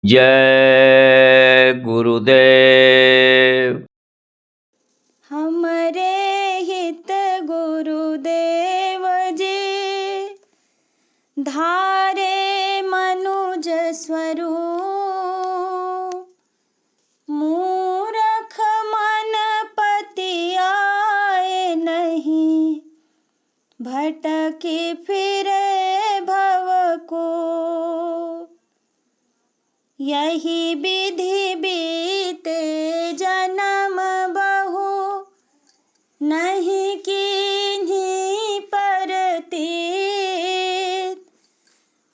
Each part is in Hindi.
जय गुरुदेव। हमरे हित गुरुदेव जी धारे मनुज स्वरूप, मूरख मन पतियाए नहीं, भटकी फिरे भव को। यही विधि बीते जन्म बहु, नहीं कीन्ही परतीत।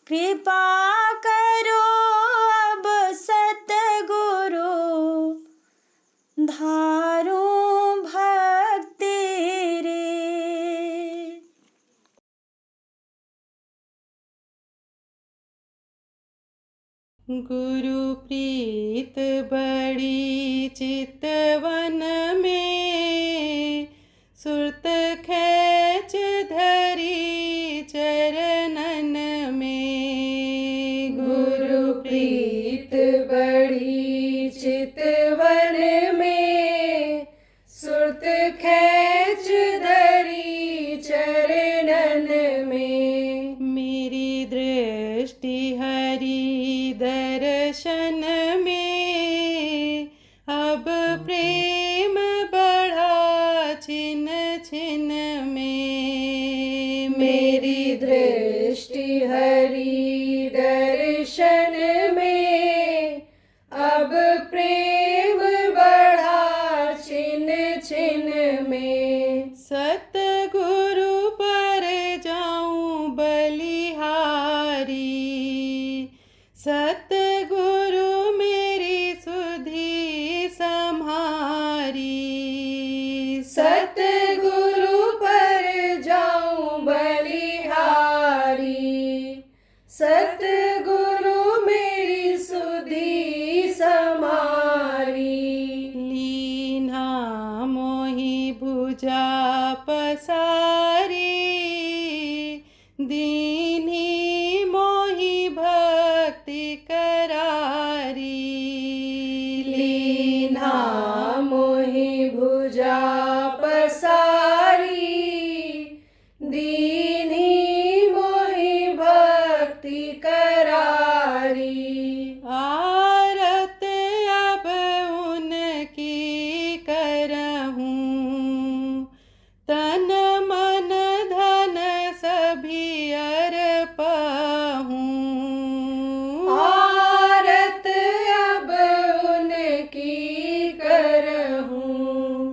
कृपा करो अब सतगुरु, धारूं भक्ति रे। गुरु प्रीत बड़ी चितवन में, सुरत खेच धरी चरणन में। गुरु प्रीत बड़ी चितवन में, सुरत खेच धरी चरणन में। मेरी दृष्टि हरि दर्शन में, अब प्रेम बढ़ा छिन छिन में। मेरी दृष्टि हरि दर्शन में, अब प्रेम बढ़ा छिन छिन में। सतगुरु पर जाऊं बलिहारी, सतगुरु मेरी सुधि सम्हारी। सतगुरु पर जाऊं बलिहारी, सतगुरु मेरी सुधि सम्हारी। लीना मोहि भुजा पसारी, दीन्ही मोहि भक्ति करारी। लीना मोहि भुजा पसारी, दीन्ही मोहि भक्ति करारी। आरत अब उनकी करहूं, तन मन धन सभी अर्पहूं। आरत अब उनकी करहूं,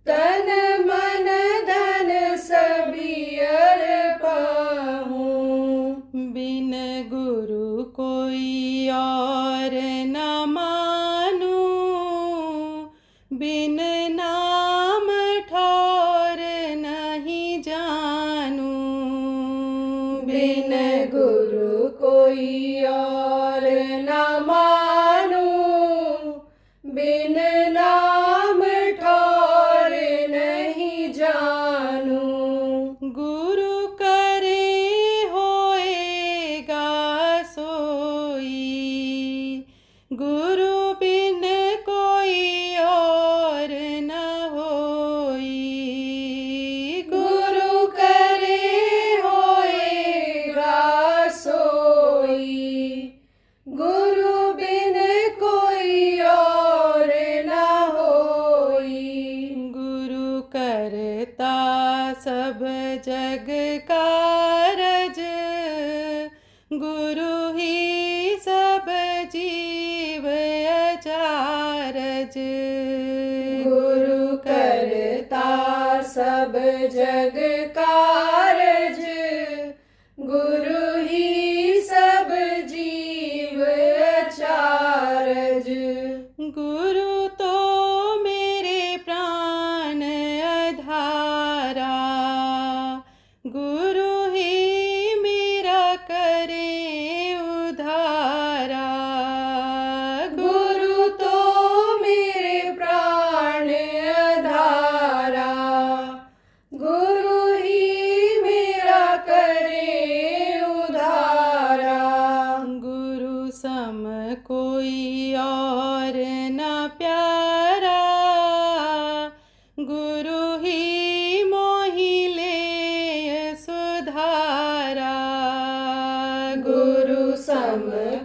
तन मन धन सभी अर्पहूं। बिन गुरु कोई और न मानूं, बिन नाम ठौर नहीं जानूं। बिन गुरु कोई और न मानूं, बिन नाम ठौर नहीं जानूं। गुरु करे होएगा सोई, गुरु बिन कोई और न होई। गुरु करे होएगा सोई, गुरु बिन कोई और न होई। गुरु करता सब जग कारज, गुरु ही सब जीव अचारज। गुरु करता सब जग कारज, गुरु ही सब जीव अचारज। गुरु तो मेरे प्राण आधारा, गुरु ही मेरा करे उधारा। गुरु तो मेरे प्राण आधारा, गुरु ही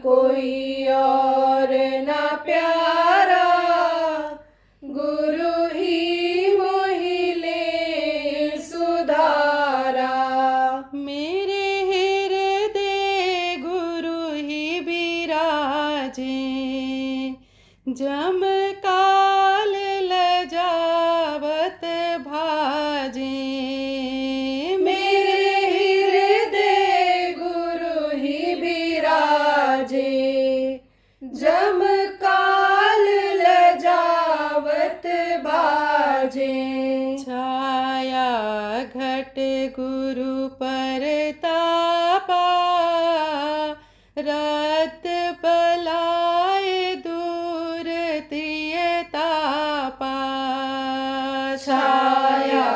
कोई और न प्यारा, गुरु ही मोहिले सुधारा। मेरे हृदय गुरु ही बिराजे, जम काल लजावत भाजे। मेरे हृदय गुरु ही बिराजे, जम काल लजावत भाजे। छाया घट गुरु परतापा, रत पलाए दूर त्रियतापा। छाया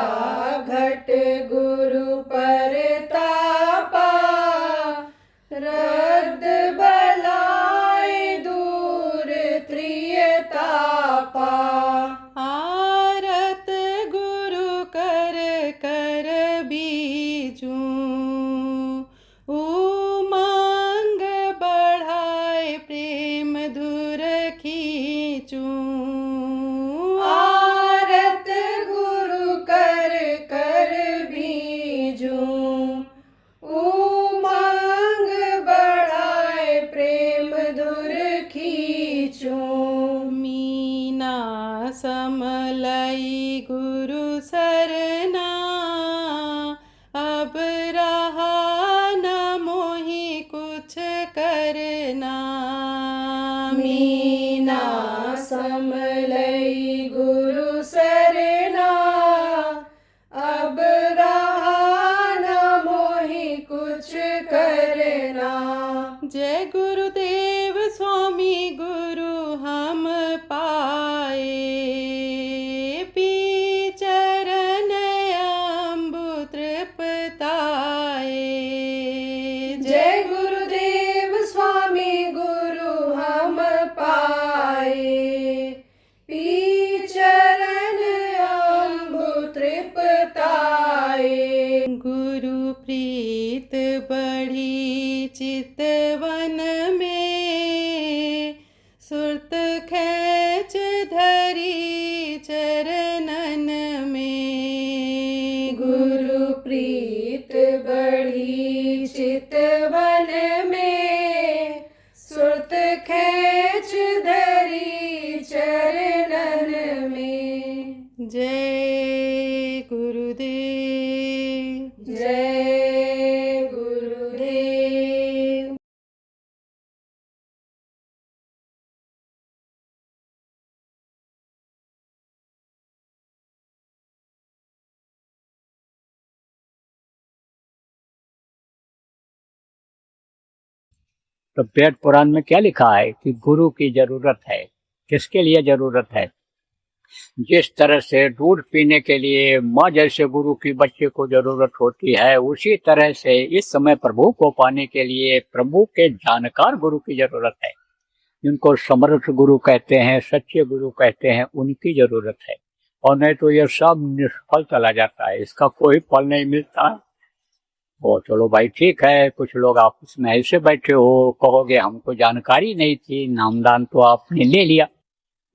घट गुरु परतापा, रत बलाए दूर त्रियतापा। आरत गुरु कर कर बीजू, उमंग बढ़ाए प्रेम धुर खींचू। आरत गुरु कर कर बीजू, उमंग बढ़ाए प्रेम धुर खींचू। मीना समलई गुरु सरना, अब रहा न मोहि कुछ करना। मीना समलई गुरु सरना, अब रहा न मोहि कुछ करना। जय गुरुदेव स्वामी गुरु हम पाए, पी चरण अम्बु तृप्ताए। जय गुरुदेव स्वामी गुरु हम पाए, पी चरण अम्बु तृप्ताए। गुरु प्रीत बढ़ी चितवन में, सुरत खेच धरी चरणन में। गुरु प्रीत बढ़ी चितवन में, सुरत खेच धरी चरणन में। जय गुरुदेव, जय गुरुदेव। तो वेद पुराण में क्या लिखा है कि गुरु की जरूरत है। किसके लिए जरूरत है? जिस तरह से दूध पीने के लिए माँ जैसे गुरु की बच्चे को जरूरत होती है, उसी तरह से इस समय प्रभु को पाने के लिए प्रभु के जानकार गुरु की जरूरत है। जिनको समर्थ गुरु कहते हैं, सच्चे गुरु कहते हैं, उनकी जरूरत है। और नहीं तो यह सब निष्फल चला जाता है, इसका कोई फल नहीं मिलता। ओ चलो भाई ठीक है, कुछ लोग आपस में ऐसे बैठे हो, कहोगे हमको जानकारी नहीं थी, नामदान तो आपने ले लिया,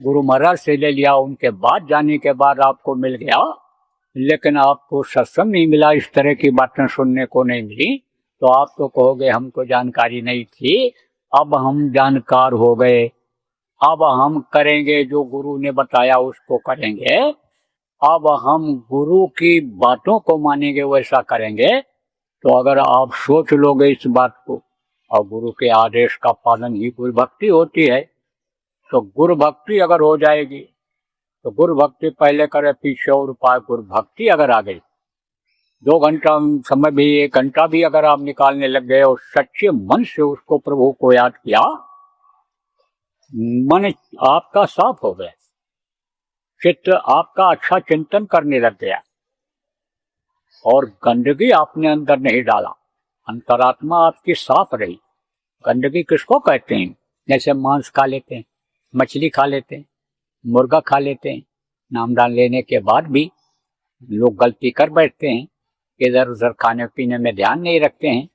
गुरु महाराज से ले लिया, उनके बाद जाने के बाद आपको मिल गया, लेकिन आपको सत्संग नहीं मिला, इस तरह की बातें सुनने को नहीं मिली, तो आप तो कहोगे हमको जानकारी नहीं थी। अब हम जानकार हो गए, अब हम करेंगे जो गुरु ने बताया उसको करेंगे, अब हम गुरु की बातों को मानेंगे, वैसा करेंगे। तो अगर आप सोच लोगे इस बात को, और गुरु के आदेश का पालन ही गुरु भक्ति होती है, तो गुरु भक्ति अगर हो जाएगी तो गुरु भक्ति पहले करे पीछे और उपाय, गुरु भक्ति अगर आ गई, 2 घंटा समय भी 1 घंटा भी अगर आप निकालने लग गए और सच्चे मन से उसको प्रभु को याद किया, मन आपका साफ हो गया, चित्त आपका अच्छा चिंतन करने लग गया, और गंदगी आपने अंदर नहीं डाला, अंतरात्मा आपकी साफ रही। गंदगी किसको कहते हैं? जैसे मांस खा लेते हैं, मछली खा लेते हैं, मुर्गा खा लेते हैं, नामदान लेने के बाद भी लोग गलती कर बैठते हैं, इधर उधर खाने पीने में ध्यान नहीं रखते हैं,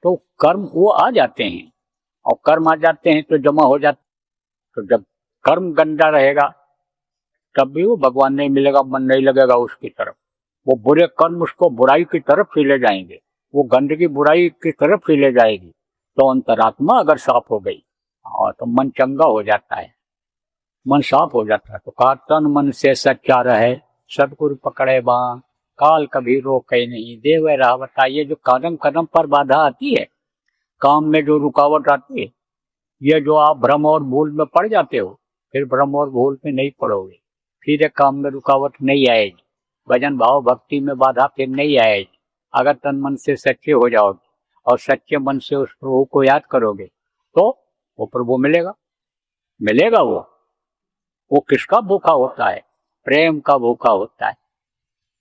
तो कर्म वो आ जाते हैं। और कर्म आ जाते हैं तो जमा हो जाते। तो जब कर्म गंदा रहेगा तब भी वो भगवान नहीं मिलेगा, मन नहीं लगेगा उसकी तरफ। वो बुरे कर्म उसको बुराई की तरफ ही ले जाएंगे, वो गंदगी बुराई की तरफ ही ले जाएगी। तो अंतरात्मा अगर साफ हो गई तो मन चंगा हो जाता है, मन साफ हो जाता है। तो कहा तन मन से सच्चा रहे, सदगुरु पकड़े बाँ, काल कभी रोके नहीं, देव रावता। ये जो कदम कदम पर बाधा आती है, काम में जो रुकावट आती है, ये जो आप भ्रम और भूल में पड़ जाते हो, फिर भ्रम और भूल में नहीं पड़ोगे, फिर एक काम में रुकावट नहीं आएगी, भजन भाव भक्ति में बाधा फिर नहीं आएगी। अगर तन मन से सच्चे हो जाओगे और सच्चे मन से उस प्रभु को याद करोगे तो वो प्रभु मिलेगा। मिलेगा वो किसका भूखा होता है? प्रेम का भूखा होता है।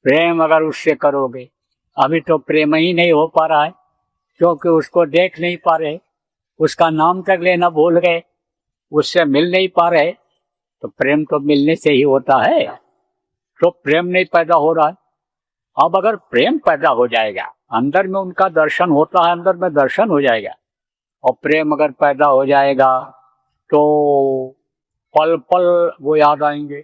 प्रेम अगर उससे करोगे, अभी तो प्रेम ही नहीं हो पा रहा है क्योंकि उसको देख नहीं पा रहे, उसका नाम तक लेना भूल गए, उससे मिल नहीं पा रहे। तो प्रेम तो मिलने से ही होता है, तो प्रेम नहीं पैदा हो रहा है। अब अगर प्रेम पैदा हो जाएगा, अंदर में उनका दर्शन होता है, अंदर में दर्शन हो जाएगा, और प्रेम अगर पैदा हो जाएगा तो पल पल वो याद आएंगे।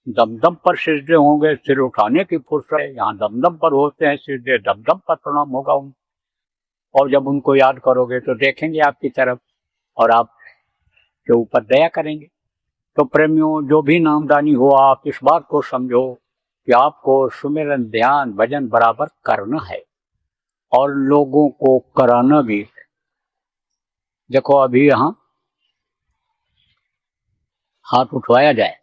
दमदम पर सिजदे होंगे, सिर उठाने की फुर्सत है, यहाँ दमदम पर होते हैं सिजदे, दमदम पर प्रणाम होगा उन। और जब उनको याद करोगे तो देखेंगे आपकी तरफ और आप के ऊपर दया करेंगे। तो प्रेमियों, जो भी नामदानी हो, आप इस बात को समझो कि आपको सुमिरन ध्यान भजन बराबर करना है और लोगों को कराना भी है। देखो अभी यहाँ हाथ उठवाया जाए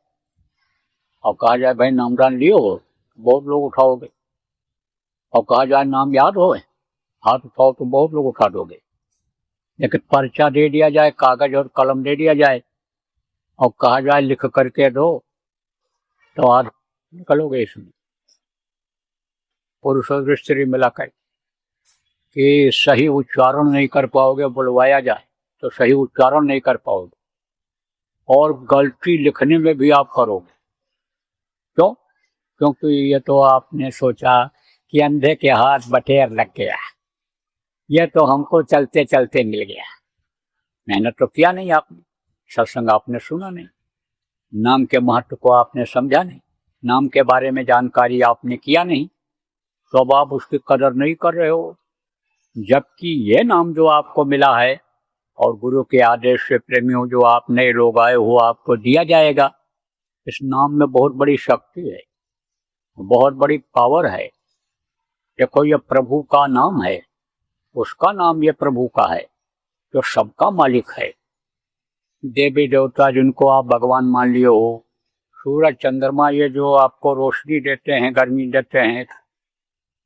और कहा जाए भाई नामदान लियो हो, बहुत लोग उठाओगे, और कहा जाए नाम याद हो, हाथ उठाओ तो बहुत लोग उठा दोगे। लेकिन पर्चा दे दिया जाए, कागज और कलम दे दिया जाए और कहा जाए लिख करके दो, तो आज निकलोगे इसमें पुरुष और स्त्री मिलाकर कि सही उच्चारण नहीं कर पाओगे। बुलवाया जाए तो सही उच्चारण नहीं कर पाओगे और गलती लिखने में भी आप करोगे। क्यों? क्योंकि ये तो आपने सोचा कि अंधे के हाथ बटेर लग गया, ये तो हमको चलते चलते मिल गया। मेहनत तो किया नहीं आपने, सत्संग आपने सुना नहीं, नाम के महत्व को आपने समझा नहीं, नाम के बारे में जानकारी आपने किया नहीं, तो अब आप उसकी कदर नहीं कर रहे हो। जबकि ये नाम जो आपको मिला है और गुरु के आदेश से प्रेमियों जो आप नए लोग आए हो, आपको दिया जाएगा। इस नाम में बहुत बड़ी शक्ति है, बहुत बड़ी पावर है। देखो ये प्रभु का नाम है, उसका नाम ये प्रभु का है जो सबका मालिक है। देवी देवता जिनको आप भगवान मान लिए हो, सूरज चंद्रमा ये जो आपको रोशनी देते हैं, गर्मी देते हैं,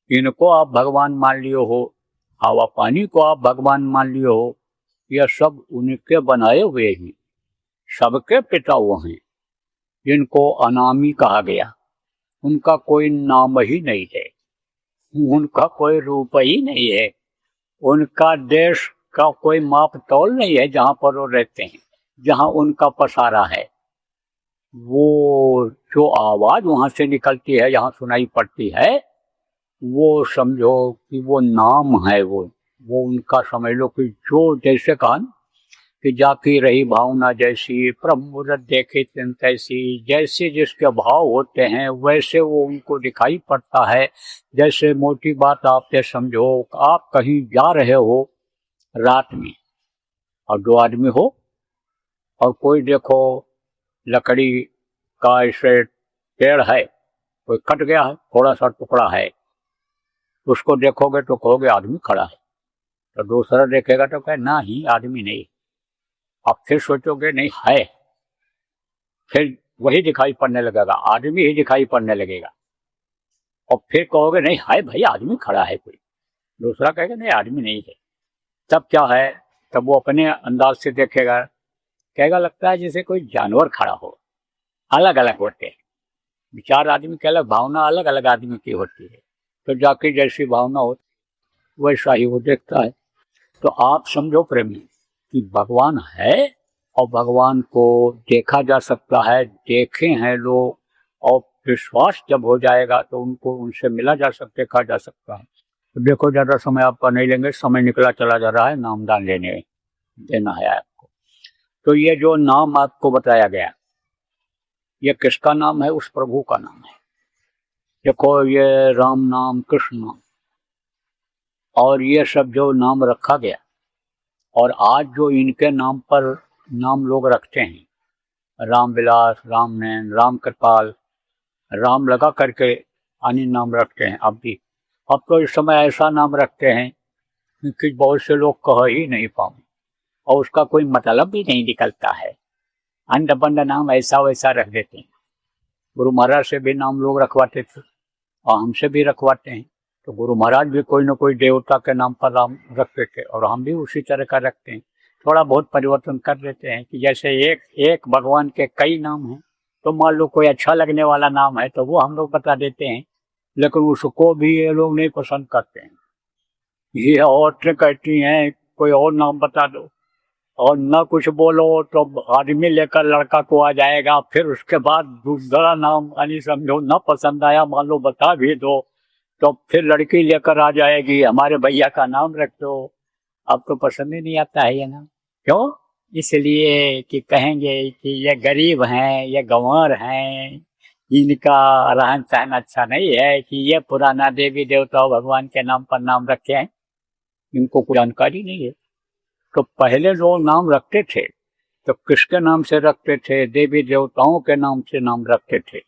इनको आप भगवान मान लिए हो, हवा पानी को आप भगवान मान लिए हो, यह सब उनके बनाए हुए ही सबके पिता वो हैं जिनको अनामी कहा गया। उनका कोई नाम ही नहीं है, उनका कोई रूप ही नहीं है, उनका देश का कोई माप तौल नहीं है जहाँ पर वो रहते हैं, जहाँ उनका पसारा है। वो जो आवाज वहां से निकलती है, यहाँ सुनाई पड़ती है, वो समझो कि वो नाम है। वो उनका समझ लो कि जो जैसे कहा कि जाकी रही भावना जैसी, प्रभु मूरत देखे तिन तैसी, जैसे जिसके भाव होते हैं वैसे वो उनको दिखाई पड़ता है। जैसे मोटी बात आप ये समझो, आप कहीं जा रहे हो रात में और दो आदमी हो और कोई देखो लकड़ी का ऐसे पेड़ है, कोई कट गया है, थोड़ा सा टुकड़ा है, उसको देखोगे तो कहोगे आदमी खड़ा है, तो दूसरा देखेगा तो कहे ना ही आदमी नहीं। आप फिर सोचोगे नहीं है, फिर वही दिखाई पड़ने लगेगा, आदमी ही दिखाई पड़ने लगेगा, और फिर कहोगे नहीं है भाई आदमी खड़ा है कोई, दूसरा कहेगा नहीं आदमी नहीं है। तब क्या है, तब वो अपने अंदाज से देखेगा, कहेगा लगता है जैसे कोई जानवर खड़ा हो। अलग अलग होते हैं विचार, आदमी की अलग भावना अलग अलग आदमी की होती है, तो जाके जैसी भावना होती वैसा ही वो देखता है। तो आप समझो प्रेमी कि भगवान है और भगवान को देखा जा सकता है, देखे हैं लोग, और विश्वास जब हो जाएगा तो उनको उनसे मिला जा सकता, देखा जा सकता है। तो देखो ज़्यादा समय आपका नहीं लेंगे, समय निकला चला जा रहा है नामदान लेने में। देना है आपको। तो ये जो नाम आपको बताया गया, ये किसका नाम है? उस प्रभु का नाम है। देखो, ये राम नाम, कृष्ण नाम और ये सब जो नाम रखा गया, और आज जो इनके नाम पर नाम लोग रखते हैं, राम विलास, राम नैन, राम कृपाल, राम लगा करके अन्य नाम रखते हैं अब भी। अब तो इस समय ऐसा नाम रखते हैं कि बहुत से लोग कह ही नहीं पाओ, और उसका कोई मतलब भी नहीं निकलता है। अंड बंड नाम ऐसा वैसा रख देते हैं। गुरु महाराज से भी नाम लोग रखवाते थे और हमसे भी रखवाते हैं। तो गुरु महाराज भी कोई न कोई देवता के नाम पर नाम रखते थे और हम भी उसी तरह का रखते हैं। थोड़ा बहुत परिवर्तन कर देते हैं कि जैसे एक भगवान के कई नाम हैं, तो मान लो कोई अच्छा लगने वाला नाम है तो वो हम लोग बता देते हैं, लेकिन उसको भी ये लोग नहीं पसंद करते हैं। ये औरतें कहती हैं कोई और नाम बता दो, और न कुछ बोलो तो आदमी लेकर लड़का को आ जाएगा। फिर उसके बाद दूसरा नाम यानी समझो न पसंद आया, मान लो बता भी दो, तो फिर लड़की लेकर आ जाएगी, हमारे भैया का नाम रख दो। अब तो पसंद ही नहीं आता है ये नाम। क्यों? इसलिए कि कहेंगे कि ये गरीब हैं, ये गंवार हैं, इनका रहन सहन अच्छा नहीं है कि ये पुराना देवी देवता भगवान के नाम पर नाम रखे हैं, इनको कोई जानकारी नहीं है। तो पहले लोग नाम रखते थे तो किसके नाम से रखते थे? देवी देवताओं के नाम से नाम रखते थे।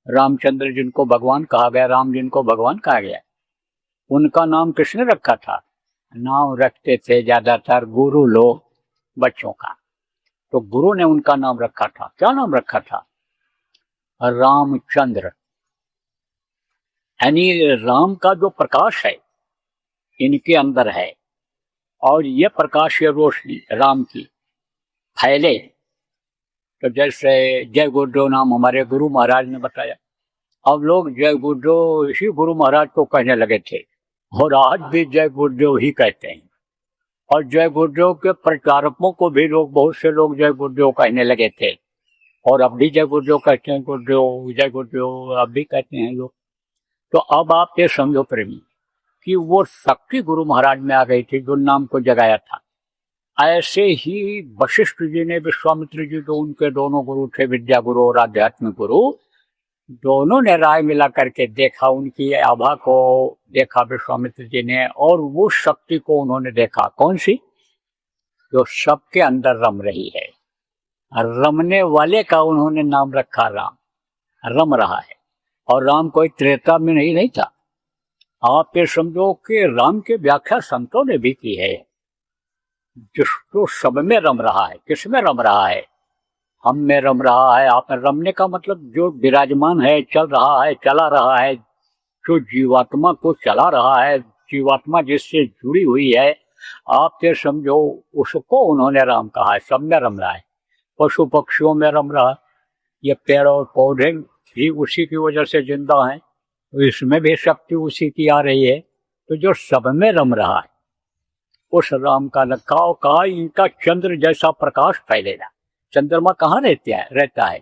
रामचंद्र जिनको भगवान कहा गया, राम जिनको भगवान कहा गया, उनका नाम किसने रखा था? नाम रखते थे ज्यादातर गुरु लोग बच्चों का। तो गुरु ने उनका नाम रखा था। क्या नाम रखा था? रामचंद्र। यानी राम का जो प्रकाश है इनके अंदर है, और ये प्रकाश, ये रोशनी राम की फैले। तो जैसे जय गुरुदेव नाम हमारे गुरु महाराज ने बताया, अब लोग जय गुरुदेव इसी गुरु महाराज को कहने लगे थे, और आज भी जय गुरुदेव ही कहते हैं। और जय गुरुदेव के प्रचारकों को भी लोग, बहुत से लोग जय गुरुदेव कहने लगे थे, और अब भी जय गुरुदेव कहते हैं, गुरुदेव जय गुरुदेव अब भी कहते हैं लोग। तो अब आप ये समझो प्रेमी कि वो शक्ति गुरु महाराज में आ गई थी जो नाम को जगाया था। ऐसे ही वशिष्ठ जी ने, विश्वामित्र जी जो उनके दोनों गुरु थे, विद्या गुरु और आध्यात्मिक गुरु, दोनों ने राय मिला करके देखा, उनकी आभा को देखा विश्वामित्र जी ने, और वो शक्ति को उन्होंने देखा। कौन सी? जो सबके अंदर रम रही है। रमने वाले का उन्होंने नाम रखा राम, रम रहा है। और राम कोई त्रेता में नहीं था। आप ये समझो कि राम की व्याख्या संतों ने भी की है, जिसको सब में रम रहा है। किस में रम रहा है? हम में रम रहा है। आप रमने का मतलब जो विराजमान है, चल रहा है, चला रहा है, जो जीवात्मा को चला रहा है, जीवात्मा जिससे जुड़ी हुई है, आप ये समझो उसको उन्होंने राम कहा है। सब में रम रहा है, पशु पक्षियों में रम रहा है, ये पेड़ और पौधे भी उसी की वजह से जिंदा हैं, तो इसमें भी शक्ति उसी की आ रही है। तो जो सब में रम रहा है उस राम का लखाव कहा, इनका चंद्र जैसा प्रकाश फैलेगा। चंद्रमा कहाँ रहता है?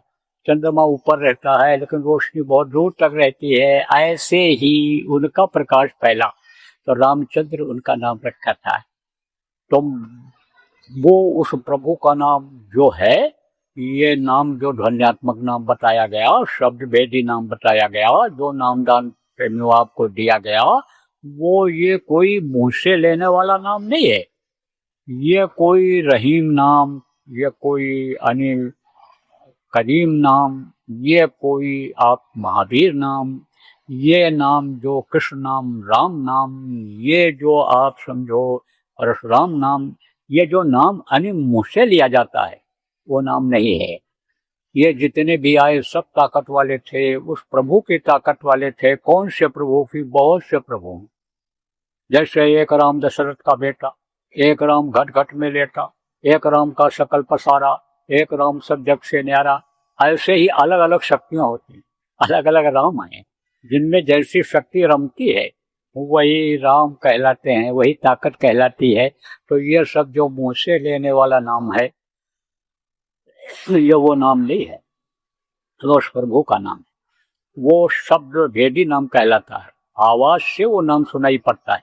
चंद्रमा ऊपर रहता है, लेकिन रोशनी बहुत दूर तक रहती है। ऐसे ही उनका प्रकाश फैला, तो रामचंद्र उनका नाम रखा था। तो वो उस प्रभु का नाम जो है, ये नाम जो ध्वन्यात्मक नाम बताया गया, शब्द भेदी नाम बताया गया, जो नामदान प्रेमियों आपको दिया गया, वो ये कोई मुंह से लेने वाला नाम नहीं है। ये कोई रहीम नाम, ये कोई अनिल करीम नाम, ये कोई आप महावीर नाम, ये नाम जो कृष्ण नाम, राम नाम, ये जो आप समझो परशुराम नाम, ये जो नाम अनिल मुंह से लिया जाता है वो नाम नहीं है। ये जितने भी आए सब ताकत वाले थे, उस प्रभु की ताकत वाले थे। कौन से प्रभु की? बहुत से प्रभु। जैसे एक राम दशरथ का बेटा, एक राम घट घट में लेटा, एक राम का सकल पसारा, एक राम सब जग से न्यारा। ऐसे ही अलग अलग शक्तियां होती हैं, अलग अलग राम हैं, जिनमें जैसी शक्ति रमती है वही राम कहलाते हैं, वही ताकत कहलाती है। तो ये सब जो मुंह से लेने वाला नाम है, ये वो नाम नहीं है, तो उस प्रभु का नाम है। वो शब्द भेदी नाम कहलाता है, आवाज से वो नाम सुनाई पड़ता है।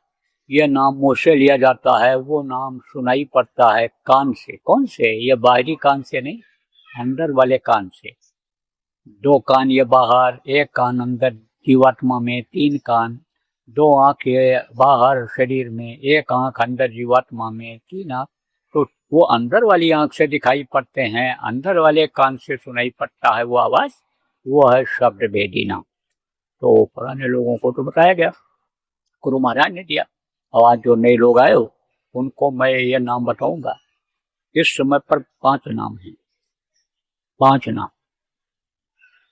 ये नाम मुंह से लिया जाता है, वो नाम सुनाई पड़ता है कान से। कौन से? ये बाहरी कान से नहीं, अंदर वाले कान से। 2 कान ये बाहर, 1 कान अंदर जीवात्मा में, 3 कान, 2 आँख ये बाहर शरीर में, 1 आँख अंदर जीवात्मा में, 3 आँख। तो वो अंदर वाली आँख से दिखाई पड़ते हैं, अंदर वाले कान से सुनाई पड़ता है वो आवाज़, वो है शब्द भेदी नाम। तो पुराने लोगों को तो बताया गया, गुरु महाराज ने दिया। और आज जो नए लोग आए हो उनको मैं ये नाम बताऊंगा। इस समय पर 5 नाम हैं, 5 नाम।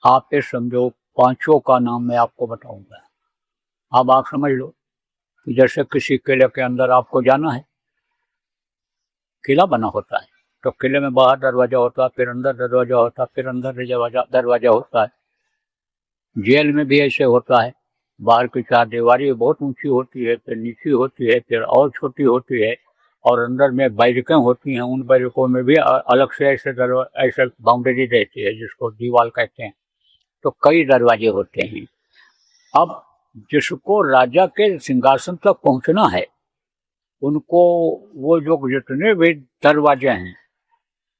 आप ये समझो, 5 का नाम मैं आपको बताऊंगा। अब आप समझ लो कि जैसे किसी किले के अंदर आपको जाना है, किला बना होता है, तो किले में बाहर दरवाजा होता है, फिर अंदर दरवाजा होता है, फिर अंदर दरवाजा होता है। जेल में भी ऐसे होता है, बाहर की 4 दीवारी बहुत ऊंची होती है, फिर नीची होती है, फिर और छोटी होती है, और अंदर में बैरकें होती हैं। उन बैरकों में भी अलग से ऐसे बाउंड्री रहती है जिसको दीवार कहते हैं। तो कई दरवाजे होते हैं। अब जिसको राजा के सिंहासन तक पहुंचना है, उनको वो जो जितने भी दरवाजे हैं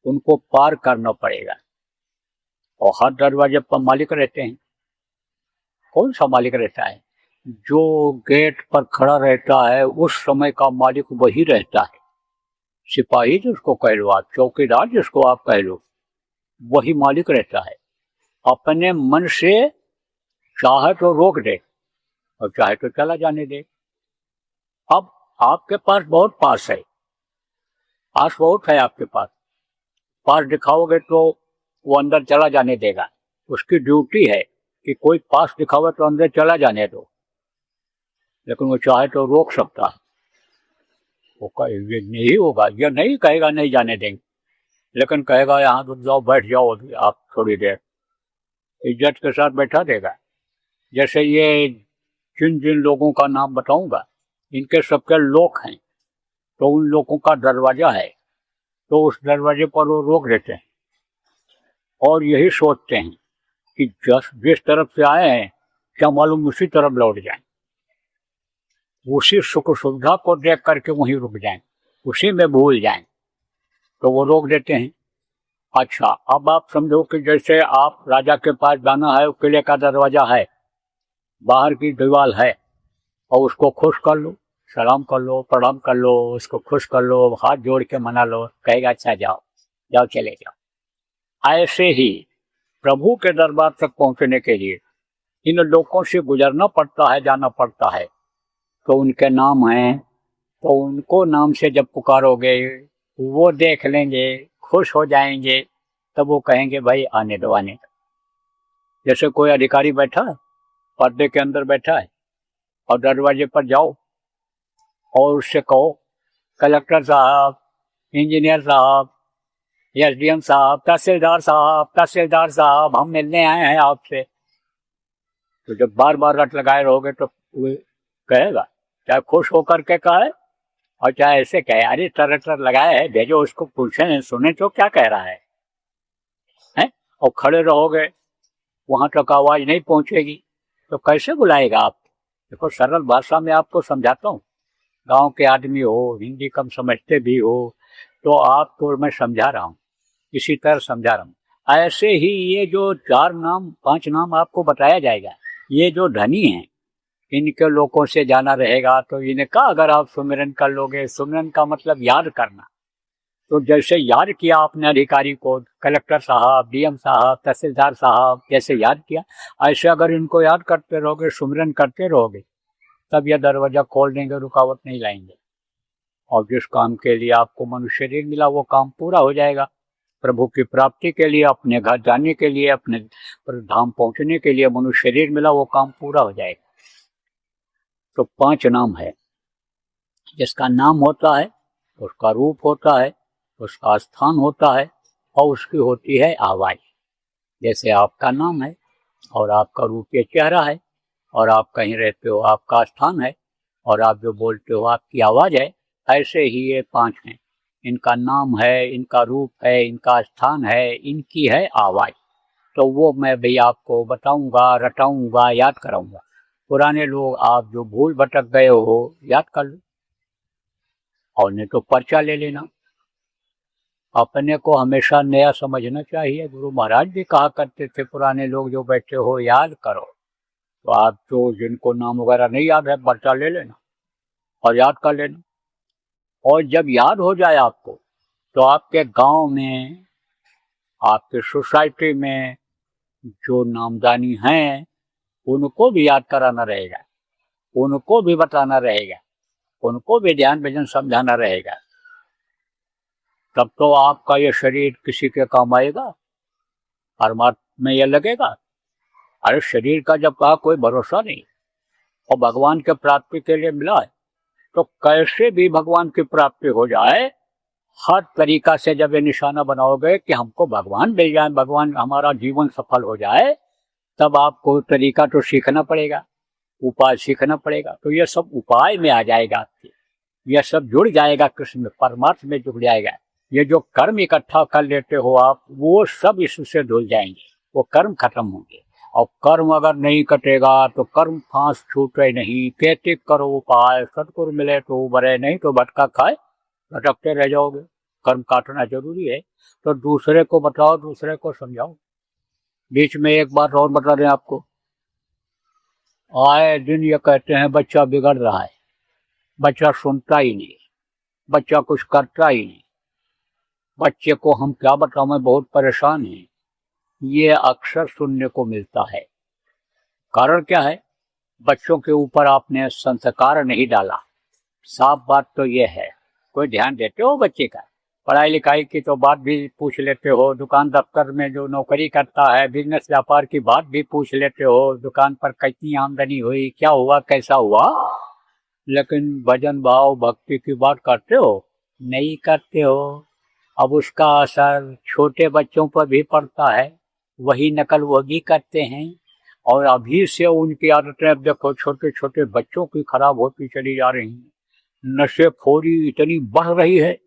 उनको पार करना पड़ेगा। और हर दरवाजे पर मालिक रहते हैं। कौन सा मालिक रहता है? जो गेट पर खड़ा रहता है उस समय का मालिक वही रहता है। सिपाही जिसको कह लो आप, चौकीदार जिसको आप कह लो, वही मालिक रहता है। अपने मन से चाहे तो रोक दे और चाहे तो चला जाने दे। अब आपके पास बहुत पास है, पास बहुत है आपके पास, पास दिखाओगे तो वो अंदर चला जाने देगा। उसकी ड्यूटी है कि कोई पास दिखावे तो अंदर चला जाने दो, लेकिन वो चाहे तो रोक सकता है। वो ये नहीं होगा, ये नहीं कहेगा नहीं जाने देंगे, लेकिन कहेगा यहाँ रुक जाओ, बैठ जाओ अभी आप थोड़ी देर, इज्जत के साथ बैठा देगा। जैसे ये जिन जिन लोगों का नाम बताऊंगा, इनके सबके लोक हैं, तो उन लोगों का दरवाजा है, तो उस दरवाजे पर वो रोक देते हैं और यही सोचते हैं कि जिस तरफ से आए हैं क्या मालूम उसी तरफ लौट जाएं, उसी सुख सुविधा को देख करके वहीं रुक जाएं, उसी में भूल जाएं, तो वो रोक देते हैं। अच्छा, अब आप समझो कि जैसे आप राजा के पास जाना है, किले का दरवाजा है, बाहर की दीवार है, और उसको खुश कर लो, सलाम कर लो, प्रणाम कर लो, उसको खुश कर लो, हाथ जोड़ के मना लो, कहेगा अच्छा जाओ जाओ चले जाओ। ऐसे ही प्रभु के दरबार तक पहुंचने के लिए इन लोगों से गुजरना पड़ता है, जाना पड़ता है। तो उनके नाम हैं, तो उनको नाम से जब पुकारोगे वो देख लेंगे, खुश हो जाएंगे, तब वो कहेंगे भाई आने दो आने दो। जैसे कोई अधिकारी बैठा है, पर्दे के अंदर बैठा है, और दरवाजे पर जाओ और उससे कहो कलेक्टर साहब, इंजीनियर साहब, एसडीएम साहब, तहसीलदार साहब हम मिलने आए हैं आपसे। तो जब बार बार रट लगाए रहोगे तो वो कहेगा, चाहे खुश होकर के कहे और चाहे ऐसे कहे, अरे टर लगाए है, भेजो उसको, पूछे सुने तो क्या कह रहा है? और खड़े रहोगे, वहां तक आवाज नहीं पहुंचेगी तो कैसे बुलाएगा आप? देखो सरल भाषा में आपको समझाता हूँ, गांव के आदमी हो, हिंदी कम समझते भी हो, तो आपको मैं समझा रहा हूँ, इसी तरह समझा रहा हूँ। ऐसे ही ये जो 4 नाम 5 नाम आपको बताया जाएगा, ये जो धनी हैं इनके लोगों से जाना रहेगा। तो इनका अगर आप सुमिरन कर लोगे, सुमिरन का मतलब याद करना, तो जैसे याद किया आपने अधिकारी को, कलेक्टर साहब, डीएम साहब, तहसीलदार साहब, जैसे याद किया, ऐसे अगर इनको याद करते रहोगे, सुमिरन करते रहोगे, तब यह दरवाजा खोल देंगे, रुकावट नहीं लाएंगे। और जिस काम के लिए आपको मनुष्य शरीर मिला वो काम पूरा हो जाएगा। प्रभु की प्राप्ति के लिए, अपने घर जाने के लिए, अपने धाम पहुंचने के लिए मनुष्य शरीर मिला, वो काम पूरा हो जाएगा। तो 5 नाम है। जिसका नाम होता है उसका रूप होता है, उसका स्थान होता है, और उसकी होती है आवाज। जैसे आपका नाम है और आपका रूप ये चेहरा है, और आप कहीं रहते हो आपका स्थान है, और आप जो बोलते हो आपकी आवाज है। ऐसे ही ये 5 हैं, इनका नाम है, इनका रूप है, इनका स्थान है, इनकी है आवाज। तो वो मैं भी आपको बताऊंगा, रटाऊंगा, याद कराऊंगा। पुराने लोग आप जो भूल भटक गए हो, याद कर लो। और नहीं तो पर्चा ले लेना। अपने को हमेशा नया समझना चाहिए। गुरु महाराज भी कहा करते थे, पुराने लोग जो बैठे हो याद करो। तो आप जो जिनको नाम वगैरह नहीं याद है, पर्चा ले लेना और याद कर लेना। और जब याद हो जाए आपको, तो आपके गांव में, आपके सोसाइटी में जो नामदानी हैं, उनको भी याद कराना रहेगा, उनको भी बताना रहेगा, उनको भी ध्यान भजन समझाना रहेगा। तब तो आपका ये शरीर किसी के काम आएगा, परमात्मा में ये लगेगा। अरे शरीर का जब कहा कोई भरोसा नहीं, और भगवान के प्राप्ति के लिए मिला है, तो कैसे भी भगवान की प्राप्ति हो जाए, हर तरीका से जब ये निशाना बनाओगे कि हमको भगवान मिल जाए, भगवान हमारा जीवन सफल हो जाए, तब आपको तरीका तो सीखना पड़ेगा, उपाय सीखना पड़ेगा। तो ये सब उपाय में आ जाएगा आपके, यह सब जुड़ जाएगा कृष्ण में, परमात्मा में जुड़ जाएगा। ये जो कर्म इकट्ठा कर लेते हो आप, वो सब इससे धुल जाएंगे, वो कर्म खत्म होंगे। और कर्म अगर नहीं कटेगा तो कर्म फांस छूटे नहीं। कहते करो उपाय, सतगुरु मिले तो उबरे, नहीं तो भटका खाए भटकते रह जाओगे। कर्म काटना जरूरी है। तो दूसरे को बताओ, दूसरे को समझाओ। बीच में एक बात और बता दें आपको, आए दिन ये कहते हैं बच्चा बिगड़ रहा है, बच्चा सुनता ही नहीं, बच्चा कुछ करता ही नहीं। बच्चे को हम क्या बताओ, मैं बहुत परेशान है। ये अक्सर सुनने को मिलता है। कारण क्या है? बच्चों के ऊपर आपने संस्कार नहीं डाला। साफ बात तो ये है। कोई ध्यान देते हो बच्चे का? पढ़ाई लिखाई की तो बात भी पूछ लेते हो, दुकान दफ्तर में जो नौकरी करता है, बिजनेस व्यापार की बात भी पूछ लेते हो, दुकान पर कितनी आमदनी हुई, क्या हुआ, कैसा हुआ। लेकिन भजन भाव भक्ति की बात करते हो? नहीं करते हो। अब उसका असर छोटे बच्चों पर भी पड़ता है, वही नकल वो भी करते हैं। और अभी से उनकी आदतें, अब देखो छोटे छोटे बच्चों की खराब होती चली जा रही हैं। नशेखोरी इतनी बढ़ रही है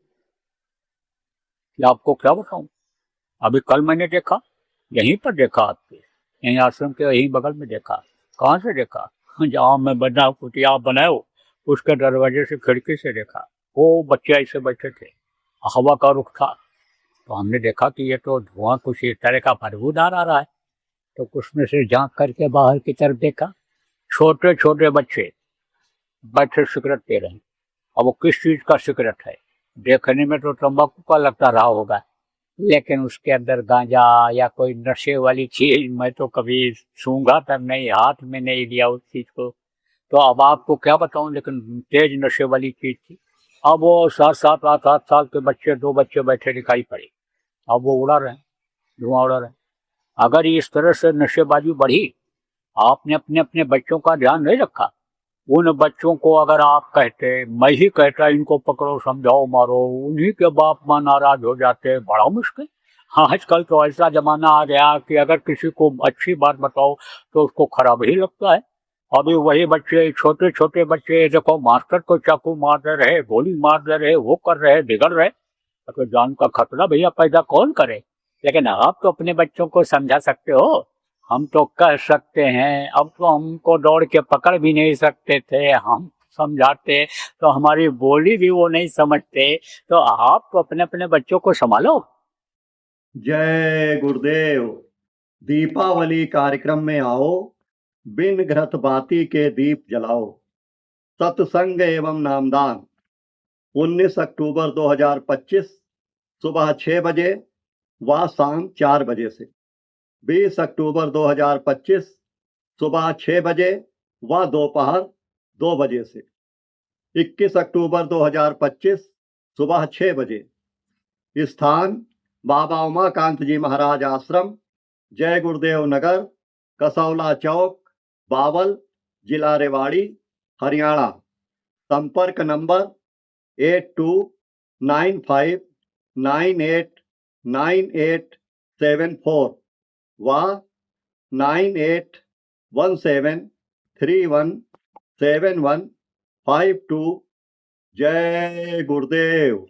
कि आपको क्या बताऊं। अभी कल मैंने देखा, यहीं पर देखा, आपके यहीं आश्रम के यहीं बगल में देखा। कहाँ से देखा? जहाँ मैं बना कुटिया बनाए हो, उसके दरवाजे से, खिड़की से देखा। वो बच्चे ऐसे बैठे थे, हवा का रुख था। तो हमने देखा कि ये तो धुआं कुछ इस तरह का बदबूदार आ रहा है। तो कुछ में से झांक करके बाहर की तरफ देखा, छोटे छोटे बच्चे बैठे सिगरेट पी रहे हैं। अब वो किस चीज का सिगरेट है? देखने में तो तंबाकू का लगता रहा होगा, लेकिन उसके अंदर गांजा या कोई नशे वाली चीज, मैं तो कभी छूंगा तक नहीं, हाथ में नहीं लिया उस चीज को। तो अब आपको क्या बताऊं, लेकिन तेज नशे वाली चीज थी। अब वो 7-7, 8-8 साल के बच्चे, 2 बच्चे बैठे दिखाई पड़े। अब वो उड़ा रहे हैं, धुआं उड़ा रहे हैं। अगर इस तरह से नशेबाजी बढ़ी, आपने अपने अपने बच्चों का ध्यान नहीं रखा, उन बच्चों को अगर आप कहते, मैं ही कहता इनको पकड़ो समझाओ मारो, उन्हीं के बाप माँ नाराज हो जाते, बड़ा मुश्किल। हाँ, आजकल तो ऐसा जमाना आ गया कि अगर किसी को अच्छी बात बताओ तो उसको खराब ही लगता है। अभी वही बच्चे, छोटे छोटे बच्चे, देखो मास्टर को चाकू मार दे रहे, गोली मार दे रहे, वो कर रहे, बिगड़ रहे। तो जान का खतरा भैया पैदा कौन करे? लेकिन आप तो अपने बच्चों को समझा सकते हो, हम तो कह सकते हैं। अब तो हमको दौड़ के पकड़ भी नहीं सकते थे, हम समझाते तो हमारी बोली भी वो नहीं समझते। तो आप तो अपने अपने बच्चों को संभालो। जय गुरुदेव। दीपावली कार्यक्रम में आओ, बिन घृत बाती के दीप जलाओ। सत्संग एवं नामदान 19 अक्टूबर 2025 सुबह 6 बजे व शाम 4 बजे से। 20 अक्टूबर 2025 सुबह 6 बजे व दोपहर 2 बजे से। 21 अक्टूबर 2025 सुबह 6 बजे। स्थान बाबा उमाकांत जी महाराज आश्रम, जय गुरुदेव नगर, कसौला चौक, बावल, जिला रेवाड़ी, हरियाणा। संपर्क नंबर 8295989874 व 9817317152। जय गुरुदेव।